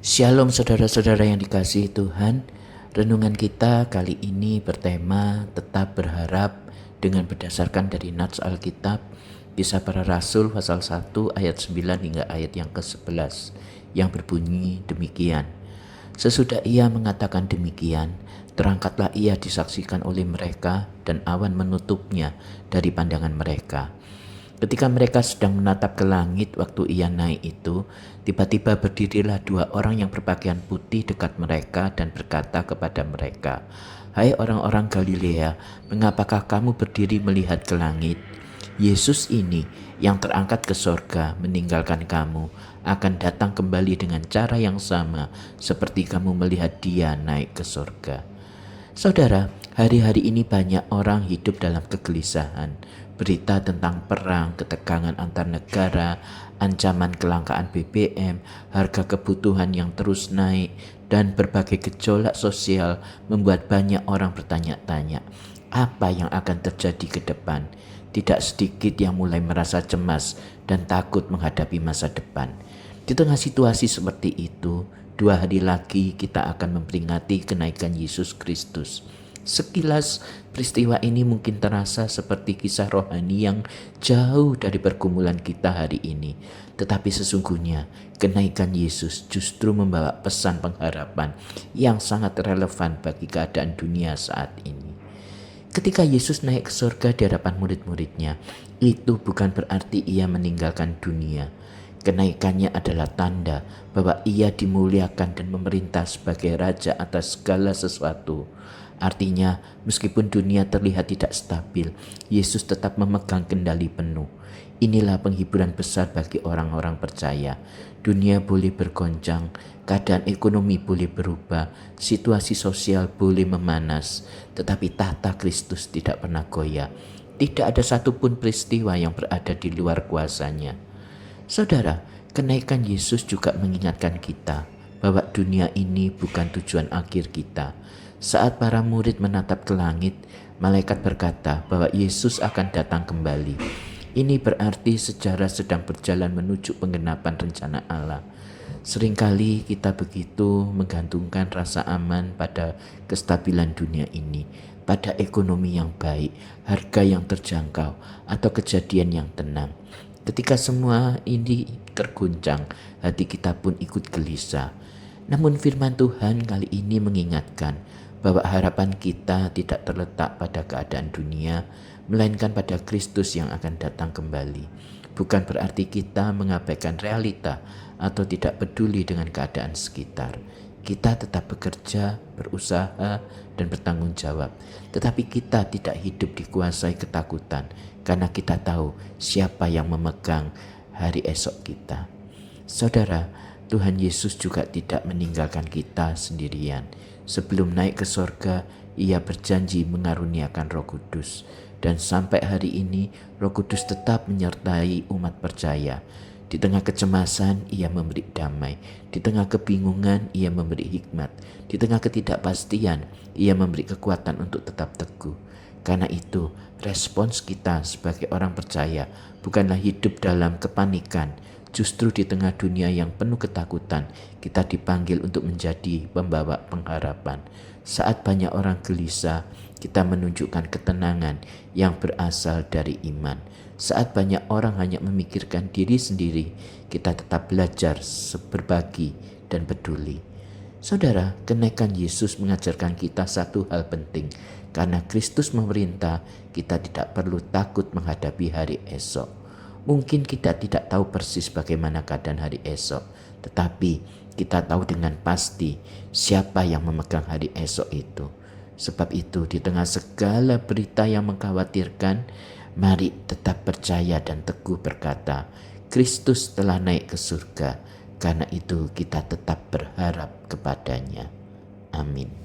Shalom saudara-saudara yang dikasihi Tuhan. Renungan kita kali ini bertema tetap berharap dengan berdasarkan dari nats Alkitab Kisah Para Rasul pasal 1 ayat 9 hingga ayat yang ke-11 yang berbunyi demikian. Sesudah ia mengatakan demikian, terangkatlah ia disaksikan oleh mereka dan awan menutupnya dari pandangan mereka. Ketika mereka sedang menatap ke langit waktu ia naik itu, tiba-tiba berdirilah dua orang yang berpakaian putih dekat mereka dan berkata kepada mereka, "Hai orang-orang Galilea, mengapakah kamu berdiri melihat ke langit? Yesus ini yang terangkat ke sorga meninggalkan kamu akan datang kembali dengan cara yang sama seperti kamu melihat dia naik ke sorga." Saudara, hari-hari ini banyak orang hidup dalam kegelisahan. Berita tentang perang, ketegangan antar negara, ancaman kelangkaan BBM, harga kebutuhan yang terus naik, dan berbagai gejolak sosial membuat banyak orang bertanya-tanya, apa yang akan terjadi ke depan? Tidak sedikit yang mulai merasa cemas dan takut menghadapi masa depan. Di tengah situasi seperti itu, 2 hari lagi kita akan memperingati kenaikan Yesus Kristus. Sekilas peristiwa ini mungkin terasa seperti kisah rohani yang jauh dari pergumulan kita hari ini. Tetapi sesungguhnya kenaikan Yesus justru membawa pesan pengharapan yang sangat relevan bagi keadaan dunia saat ini. Ketika Yesus naik ke surga di hadapan murid-muridnya, itu bukan berarti ia meninggalkan dunia. Kenaikannya adalah tanda bahwa ia dimuliakan dan memerintah sebagai raja atas segala sesuatu. Artinya, meskipun dunia terlihat tidak stabil, Yesus tetap memegang kendali penuh. Inilah penghiburan besar bagi orang-orang percaya. Dunia boleh bergoncang, keadaan ekonomi boleh berubah, situasi sosial boleh memanas, tetapi tahta Kristus tidak pernah goyah. Tidak ada satupun peristiwa yang berada di luar kuasanya. Saudara, kenaikan Yesus juga mengingatkan kita bahwa dunia ini bukan tujuan akhir kita. Saat para murid menatap ke langit, malaikat berkata bahwa Yesus akan datang kembali. Ini berarti sejarah sedang berjalan menuju penggenapan rencana Allah. Seringkali kita begitu menggantungkan rasa aman pada kestabilan dunia ini, pada ekonomi yang baik, harga yang terjangkau, atau kejadian yang tenang. Ketika semua ini terguncang, hati kita pun ikut gelisah. Namun firman Tuhan kali ini mengingatkan bahwa harapan kita tidak terletak pada keadaan dunia, melainkan pada Kristus yang akan datang kembali. Bukan berarti kita mengabaikan realita atau tidak peduli dengan keadaan sekitar. Kita tetap bekerja, berusaha, dan bertanggung jawab. Tetapi kita tidak hidup dikuasai ketakutan karena kita tahu siapa yang memegang hari esok kita. Saudara, Tuhan Yesus juga tidak meninggalkan kita sendirian. Sebelum naik ke sorga, ia berjanji mengaruniakan Roh Kudus. Dan sampai hari ini, Roh Kudus tetap menyertai umat percaya. Di tengah kecemasan, ia memberi damai. Di tengah kebingungan, ia memberi hikmat. Di tengah ketidakpastian, ia memberi kekuatan untuk tetap teguh. Karena itu, respons kita sebagai orang percaya bukanlah hidup dalam kepanikan. Justru di tengah dunia yang penuh ketakutan, kita dipanggil untuk menjadi pembawa pengharapan. Saat banyak orang gelisah, kita menunjukkan ketenangan yang berasal dari iman. Saat banyak orang hanya memikirkan diri sendiri, kita tetap belajar berbagi dan peduli. Saudara, kenaikan Yesus mengajarkan kita satu hal penting. Karena Kristus memerintah, kita tidak perlu takut menghadapi hari esok. Mungkin kita tidak tahu persis bagaimana keadaan hari esok, tetapi kita tahu dengan pasti siapa yang memegang hari esok itu. Sebab itu, di tengah segala berita yang mengkhawatirkan, mari tetap percaya dan teguh berkata, Kristus telah naik ke surga. Karena itu kita tetap berharap kepadanya. Amin.